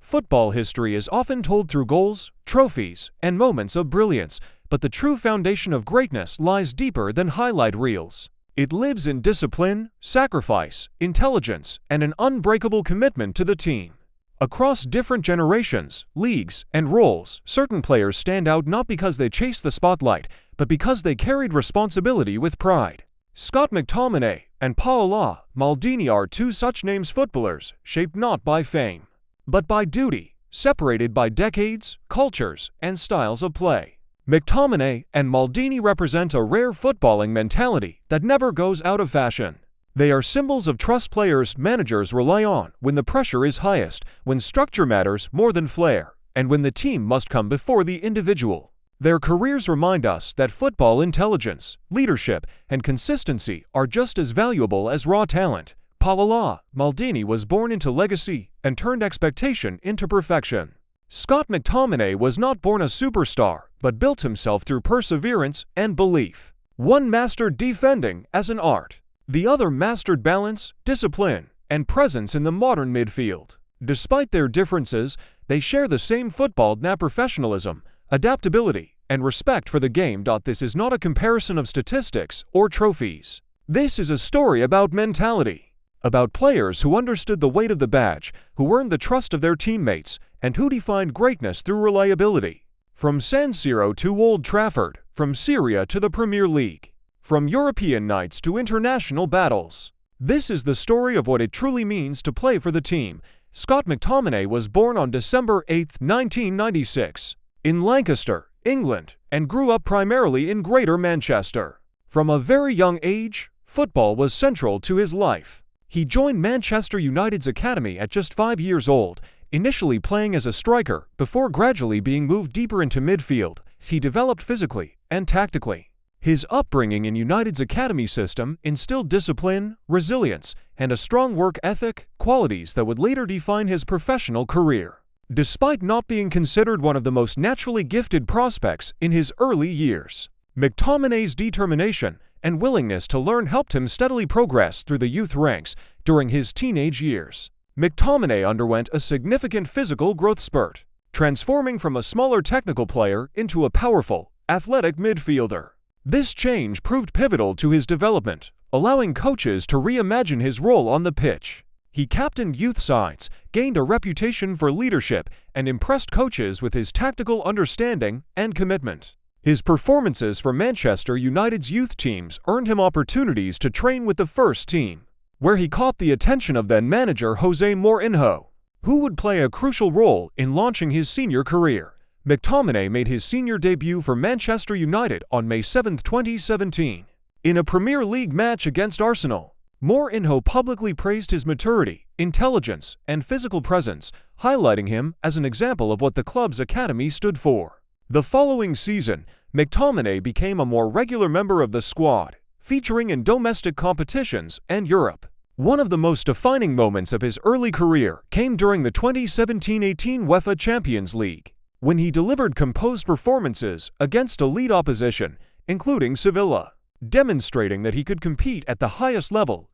Football history is often told through goals, trophies, and moments of brilliance, but the true foundation of greatness lies deeper than highlight reels. It lives in discipline, sacrifice, intelligence, and an unbreakable commitment to the team. Across different generations, leagues, and roles, certain players stand out not because they chase the spotlight, but because they carried responsibility with pride. Scott McTominay and Paolo Maldini are two such names: footballers shaped not by fame, but by duty, separated by decades, cultures, and styles of play. McTominay and Maldini represent a rare footballing mentality that never goes out of fashion. They are symbols of trust players managers rely on when the pressure is highest, when structure matters more than flair, and when the team must come before the individual. Their careers remind us that football intelligence, leadership, and consistency are just as valuable as raw talent. Paolo Maldini was born into legacy and turned expectation into perfection. Scott McTominay was not born a superstar, but built himself through perseverance and belief. One mastered defending as an art. The other mastered balance, discipline, and presence in the modern midfield. Despite their differences, they share the same football professionalism, adaptability, and respect for the game. This is not a comparison of statistics or trophies. This is a story about mentality, about players who understood the weight of the badge, who earned the trust of their teammates, and who defined greatness through reliability. From San Siro to Old Trafford, from Syria to the Premier League, from European nights to international battles. This is the story of what it truly means to play for the team. Scott McTominay was born on December 8, 1996, in Lancaster, England, and grew up primarily in Greater Manchester. From a very young age, football was central to his life. He joined Manchester United's academy at just 5 years old, initially playing as a striker, before gradually being moved deeper into midfield. He developed physically and tactically. His upbringing in United's academy system instilled discipline, resilience, and a strong work ethic, qualities that would later define his professional career. Despite not being considered one of the most naturally gifted prospects in his early years, McTominay's determination and willingness to learn helped him steadily progress through the youth ranks. During his teenage years, McTominay underwent a significant physical growth spurt, transforming from a smaller technical player into a powerful, athletic midfielder. This change proved pivotal to his development, allowing coaches to reimagine his role on the pitch. He captained youth sides, gained a reputation for leadership, and impressed coaches with his tactical understanding and commitment. His performances for Manchester United's youth teams earned him opportunities to train with the first team, where he caught the attention of then-manager Jose Mourinho, who would play a crucial role in launching his senior career. McTominay made his senior debut for Manchester United on May 7, 2017. In a Premier League match against Arsenal, Mourinho publicly praised his maturity, intelligence, and physical presence, highlighting him as an example of what the club's academy stood for. The following season, McTominay became a more regular member of the squad, featuring in domestic competitions and Europe. One of the most defining moments of his early career came during the 2017-18 UEFA Champions League, when he delivered composed performances against elite opposition, including Sevilla, demonstrating that he could compete at the highest level.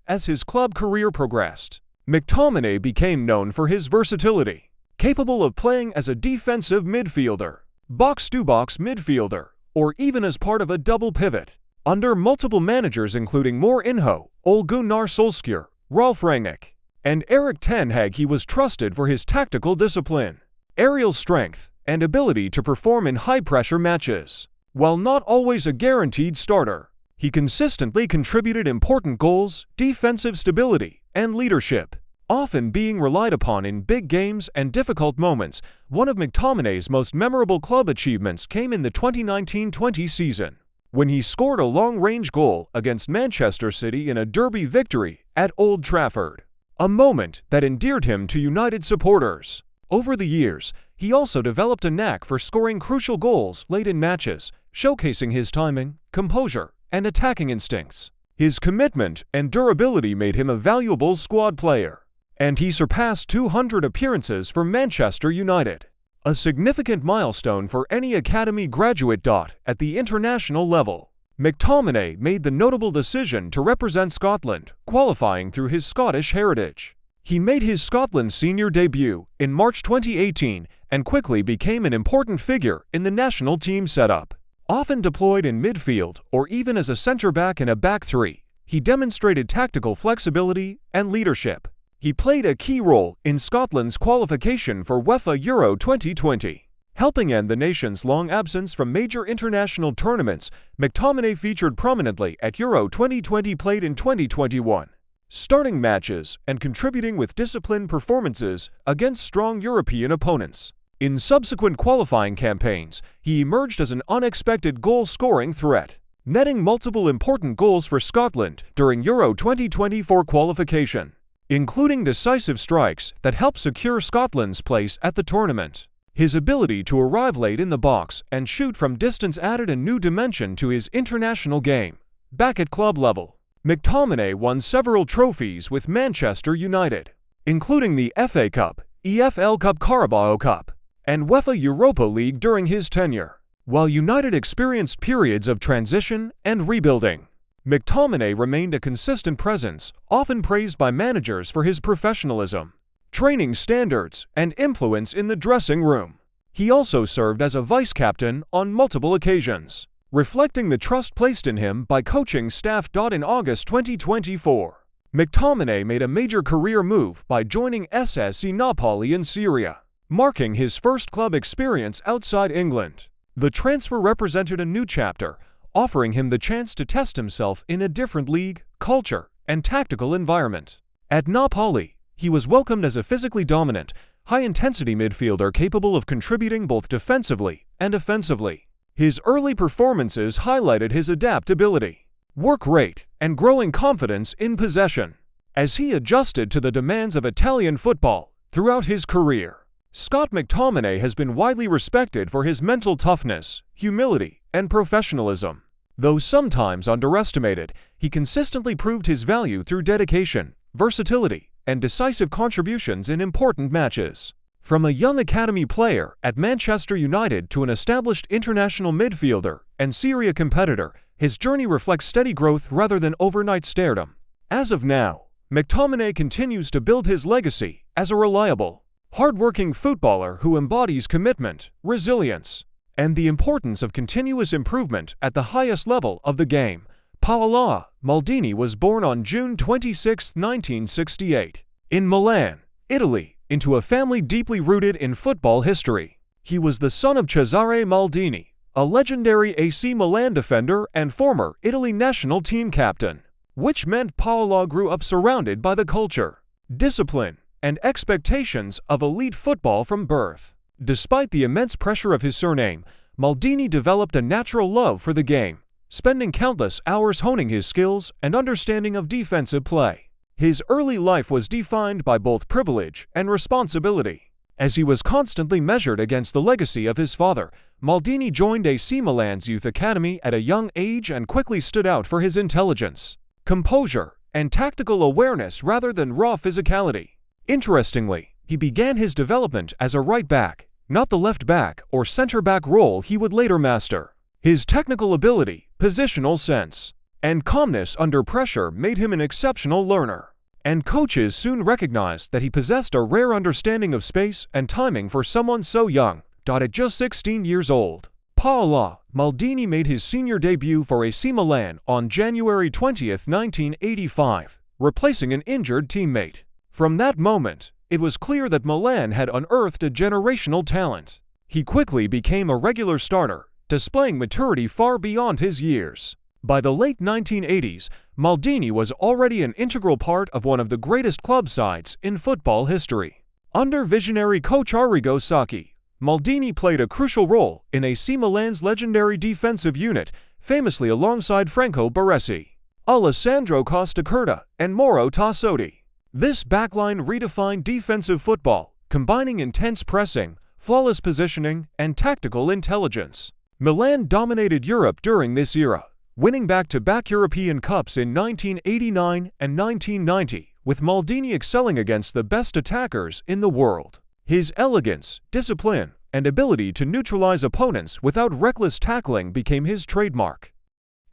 As his club career progressed, McTominay became known for his versatility, capable of playing as a defensive midfielder, box-to-box midfielder, or even as part of a double pivot. Under multiple managers including Mourinho, Ole Gunnar Solskjaer, Ralf Rangnick, and Erik ten Hag, he was trusted for his tactical discipline, aerial strength, and ability to perform in high-pressure matches. While not always a guaranteed starter, he consistently contributed important goals, defensive stability, and leadership, often being relied upon in big games and difficult moments. One of McTominay's most memorable club achievements came in the 2019-20 season, when he scored a long-range goal against Manchester City in a derby victory at Old Trafford, a moment that endeared him to United supporters. Over the years, he also developed a knack for scoring crucial goals late in matches, showcasing his timing, composure, and attacking instincts. His commitment and durability made him a valuable squad player, and he surpassed 200 appearances for Manchester United, a significant milestone for any academy graduate. At the international level, McTominay made the notable decision to represent Scotland, qualifying through his Scottish heritage. He made his Scotland senior debut in March 2018 and quickly became an important figure in the national team setup. Often deployed in midfield or even as a centre-back in a back three, he demonstrated tactical flexibility and leadership. He played a key role in Scotland's qualification for UEFA Euro 2020. Helping end the nation's long absence from major international tournaments, McTominay featured prominently at Euro 2020 played in 2021. Starting matches and contributing with disciplined performances against strong European opponents. In subsequent qualifying campaigns, he emerged as an unexpected goal-scoring threat, netting multiple important goals for Scotland during Euro 2024 qualification, including decisive strikes that helped secure Scotland's place at the tournament. His ability to arrive late in the box and shoot from distance added a new dimension to his international game. Back at club level, McTominay won several trophies with Manchester United, including the FA Cup, EFL Cup, Carabao Cup, and UEFA Europa League during his tenure. While United experienced periods of transition and rebuilding, McTominay remained a consistent presence, often praised by managers for his professionalism, training standards, and influence in the dressing room. He also served as a vice-captain on multiple occasions, reflecting the trust placed in him by coaching staff. In August 2024, McTominay made a major career move by joining SSC Napoli in Syria, marking his first club experience outside England. The transfer represented a new chapter, offering him the chance to test himself in a different league, culture, and tactical environment. At Napoli, he was welcomed as a physically dominant, high-intensity midfielder capable of contributing both defensively and offensively. His early performances highlighted his adaptability, work rate, and growing confidence in possession. As he adjusted to the demands of Italian football throughout his career, Scott McTominay has been widely respected for his mental toughness, humility, and professionalism. Though sometimes underestimated, he consistently proved his value through dedication, versatility, and decisive contributions in important matches. From a young academy player at Manchester United to an established international midfielder and Serie A competitor, his journey reflects steady growth rather than overnight stardom. As of now, McTominay continues to build his legacy as a reliable, hard-working footballer who embodies commitment, resilience, and the importance of continuous improvement at the highest level of the game. Paolo Maldini was born on June 26, 1968, in Milan, Italy, into a family deeply rooted in football history. He was the son of Cesare Maldini, a legendary AC Milan defender and former Italy national team captain, which meant Paolo grew up surrounded by the culture, discipline, and expectations of elite football from birth. Despite the immense pressure of his surname, Maldini developed a natural love for the game, spending countless hours honing his skills and understanding of defensive play. His early life was defined by both privilege and responsibility. As he was constantly measured against the legacy of his father, Maldini joined AC Milan's youth academy at a young age and quickly stood out for his intelligence, composure, and tactical awareness rather than raw physicality. Interestingly, he began his development as a right back, not the left back or center back role he would later master. His technical ability, positional sense, and calmness under pressure made him an exceptional learner, and coaches soon recognized that he possessed a rare understanding of space and timing for someone so young. At just 16 years old, Paolo Maldini made his senior debut for AC Milan on January 20, 1985, replacing an injured teammate. From that moment, it was clear that Milan had unearthed a generational talent. He quickly became a regular starter, displaying maturity far beyond his years. By the late 1980s, Maldini was already an integral part of one of the greatest club sides in football history. Under visionary coach Arrigo Sacchi, Maldini played a crucial role in AC Milan's legendary defensive unit, famously alongside Franco Baresi, Alessandro Costacurta, and Mauro Tassotti. This backline redefined defensive football, combining intense pressing, flawless positioning, and tactical intelligence. Milan dominated Europe during this era, winning back-to-back European Cups in 1989 and 1990, with Maldini excelling against the best attackers in the world. His elegance, discipline, and ability to neutralize opponents without reckless tackling became his trademark.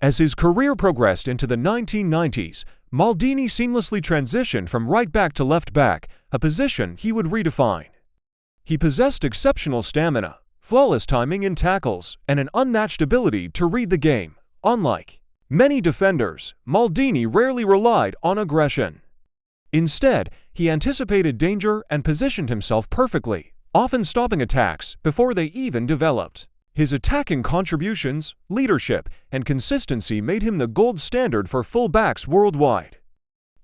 As his career progressed into the 1990s, Maldini seamlessly transitioned from right back to left back, a position he would redefine. He possessed exceptional stamina, flawless timing in tackles, and an unmatched ability to read the game. Unlike many defenders, Maldini rarely relied on aggression. Instead, he anticipated danger and positioned himself perfectly, often stopping attacks before they even developed. His attacking contributions, leadership, and consistency made him the gold standard for full-backs worldwide.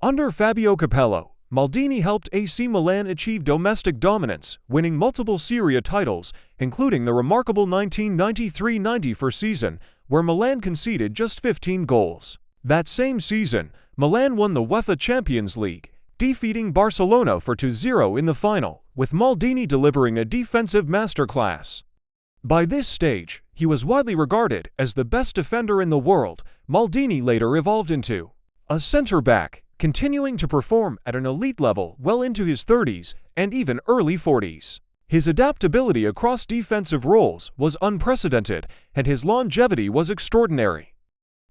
Under Fabio Capello, Maldini helped AC Milan achieve domestic dominance, winning multiple Serie A titles, including the remarkable 1993-94 season, where Milan conceded just 15 goals. That same season, Milan won the UEFA Champions League, defeating Barcelona for 2-0 in the final, with Maldini delivering a defensive masterclass. By this stage, he was widely regarded as the best defender in the world. Maldini later evolved into a centre-back, continuing to perform at an elite level well into his 30s and even early 40s. His adaptability across defensive roles was unprecedented, and his longevity was extraordinary.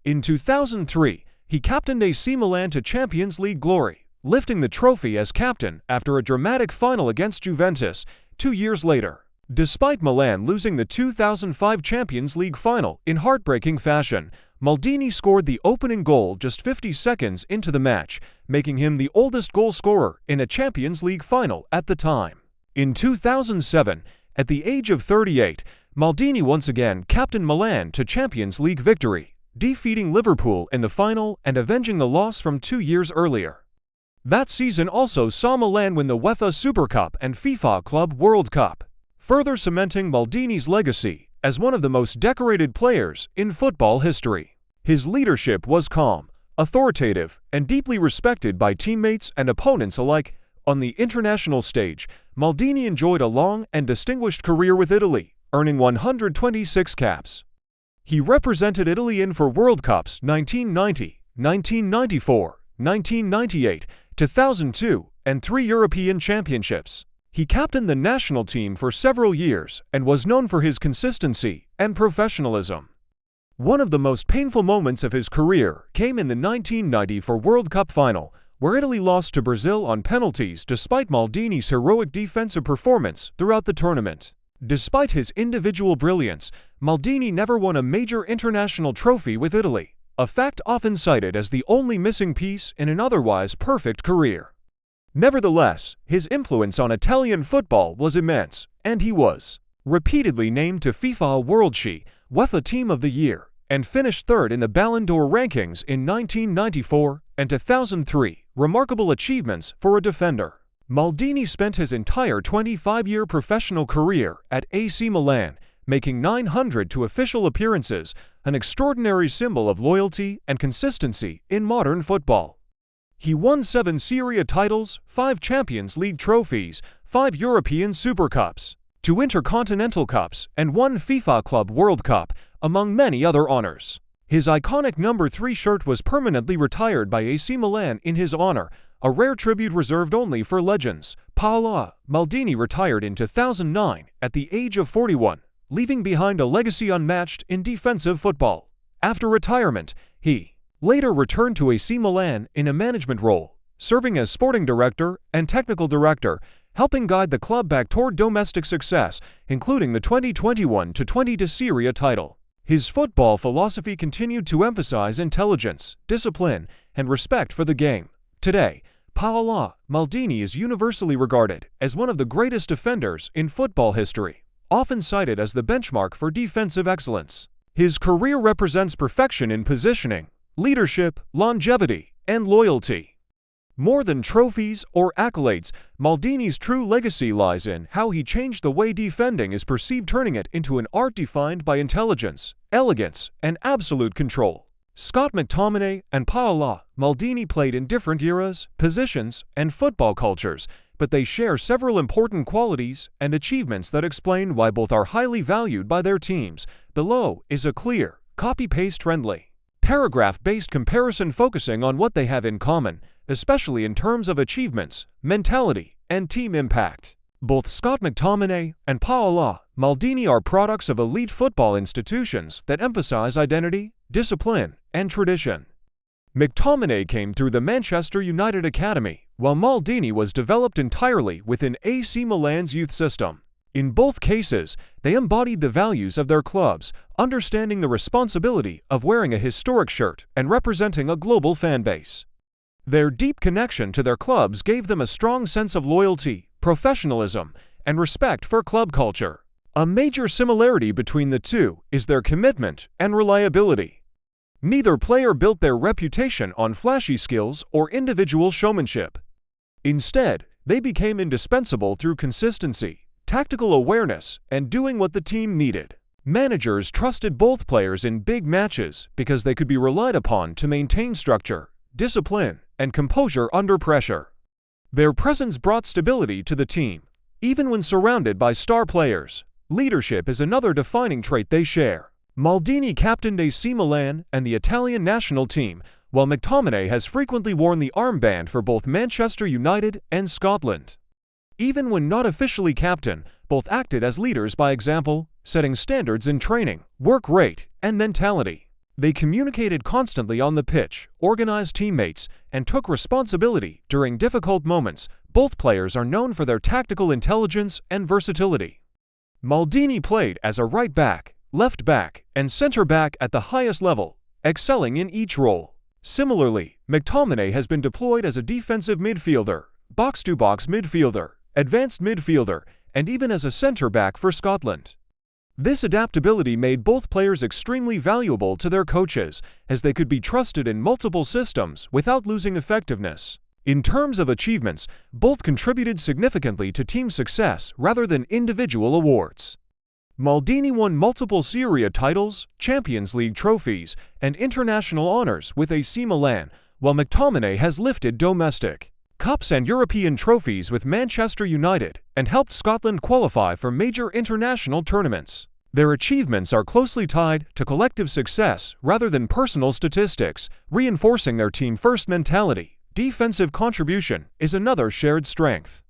In 2003, he captained AC Milan to Champions League glory, lifting the trophy as captain after a dramatic final against Juventus 2 years later. Despite Milan losing the 2005 Champions League final in heartbreaking fashion, Maldini scored the opening goal just 50 seconds into the match, making him the oldest goal scorer in a Champions League final at the time. In 2007, at the age of 38, Maldini once again captained Milan to Champions League victory, defeating Liverpool in the final and avenging the loss from 2 years earlier. That season also saw Milan win the UEFA Super Cup and FIFA Club World Cup, further cementing Maldini's legacy as one of the most decorated players in football history. His leadership was calm, authoritative, and deeply respected by teammates and opponents alike. On the international stage, Maldini enjoyed a long and distinguished career with Italy, earning 126 caps. He represented Italy in for World Cups 1990, 1994, 1998, 2002, and 3 European Championships. He captained the national team for several years and was known for his consistency and professionalism. One of the most painful moments of his career came in the 1994 World Cup final, where Italy lost to Brazil on penalties despite Maldini's heroic defensive performance throughout the tournament. Despite his individual brilliance, Maldini never won a major international trophy with Italy, a fact often cited as the only missing piece in an otherwise perfect career. Nevertheless, his influence on Italian football was immense, and he was repeatedly named to FIFA World She UEFA Team of the Year and finished third in the Ballon d'Or rankings in 1994 and 2003, remarkable achievements for a defender. Maldini spent his entire 25-year professional career at AC Milan, making 902 official appearances, an extraordinary symbol of loyalty and consistency in modern football. He won 7 Serie A titles, 5 Champions League trophies, 5 European Super Cups, 2 Intercontinental Cups, and 1 FIFA Club World Cup, among many other honors. His iconic number 3 shirt was permanently retired by AC Milan in his honor, a rare tribute reserved only for legends. Paolo Maldini retired in 2009 at the age of 41, leaving behind a legacy unmatched in defensive football. After retirement, he later returned to AC Milan in a management role, serving as sporting director and technical director, helping guide the club back toward domestic success, including the 2021-20 Serie A title. His football philosophy continued to emphasize intelligence, discipline, and respect for the game. Today, Paolo Maldini is universally regarded as one of the greatest defenders in football history, often cited as the benchmark for defensive excellence. His career represents perfection in positioning, leadership, longevity, and loyalty. More than trophies or accolades, Maldini's true legacy lies in how he changed the way defending is perceived, turning it into an art defined by intelligence, elegance, and absolute control. McTominay and Paolo Maldini played in different eras, positions, and football cultures, but they share several important qualities and achievements that explain why both are highly valued by their teams. Below is a clear, copy-paste friendly, paragraph-based comparison focusing on what they have in common, especially in terms of achievements, mentality, and team impact. Both McTominay and Paolo Maldini are products of elite football institutions that emphasize identity, discipline, and tradition. McTominay came through the Manchester United Academy, while Maldini was developed entirely within AC Milan's youth system. In both cases, they embodied the values of their clubs, understanding the responsibility of wearing a historic shirt and representing a global fan base. Their deep connection to their clubs gave them a strong sense of loyalty, professionalism, and respect for club culture. A major similarity between the two is their commitment and reliability. Neither player built their reputation on flashy skills or individual showmanship. Instead, they became indispensable through consistency, tactical awareness, and doing what the team needed. Managers trusted both players in big matches because they could be relied upon to maintain structure, discipline, and composure under pressure. Their presence brought stability to the team, even when surrounded by star players. Leadership is another defining trait they share. Maldini captained AC Milan and the Italian national team, while McTominay has frequently worn the armband for both Manchester United and Scotland. Even when not officially captain, both acted as leaders by example, setting standards in training, work rate, and mentality. They communicated constantly on the pitch, organized teammates, and took responsibility during difficult moments. Both players are known for their tactical intelligence and versatility. Maldini played as a right back, left back, and center back at the highest level, excelling in each role. Similarly, McTominay has been deployed as a defensive midfielder, box-to-box midfielder, advanced midfielder, and even as a center back for Scotland. This adaptability made both players extremely valuable to their coaches, as they could be trusted in multiple systems without losing effectiveness. In terms of achievements, both contributed significantly to team success rather than individual awards. Maldini won multiple Serie A titles, Champions League trophies, and international honors with AC Milan, while McTominay has lifted domestic cups and European trophies with Manchester United and helped Scotland qualify for major international tournaments. Their achievements are closely tied to collective success rather than personal statistics, reinforcing their team-first mentality. Defensive contribution is another shared strength.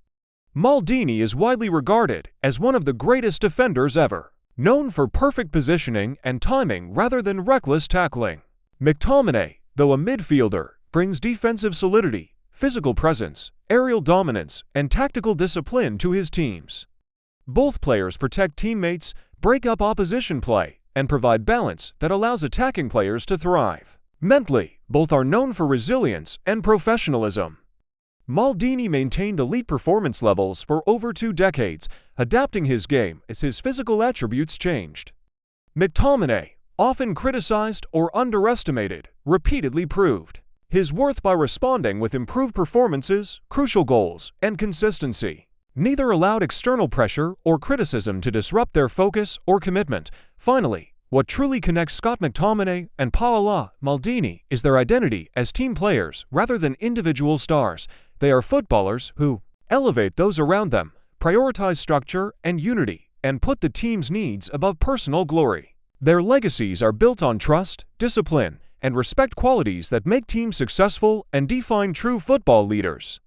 Maldini is widely regarded as one of the greatest defenders ever, known for perfect positioning and timing rather than reckless tackling. McTominay, though a midfielder, brings defensive solidity, physical presence, aerial dominance, and tactical discipline to his teams. Both players protect teammates, break up opposition play, and provide balance that allows attacking players to thrive. Mentally, both are known for resilience and professionalism. Maldini maintained elite performance levels for over 2 decades, adapting his game as his physical attributes changed. McTominay, often criticized or underestimated, repeatedly proved his worth by responding with improved performances, crucial goals, and consistency. Neither allowed external pressure or criticism to disrupt their focus or commitment. Finally, what truly connects Scott McTominay and Paolo Maldini is their identity as team players rather than individual stars. They are footballers who elevate those around them, prioritize structure and unity, and put the team's needs above personal glory. Their legacies are built on trust, discipline, and respect, qualities that make teams successful and define true football leaders.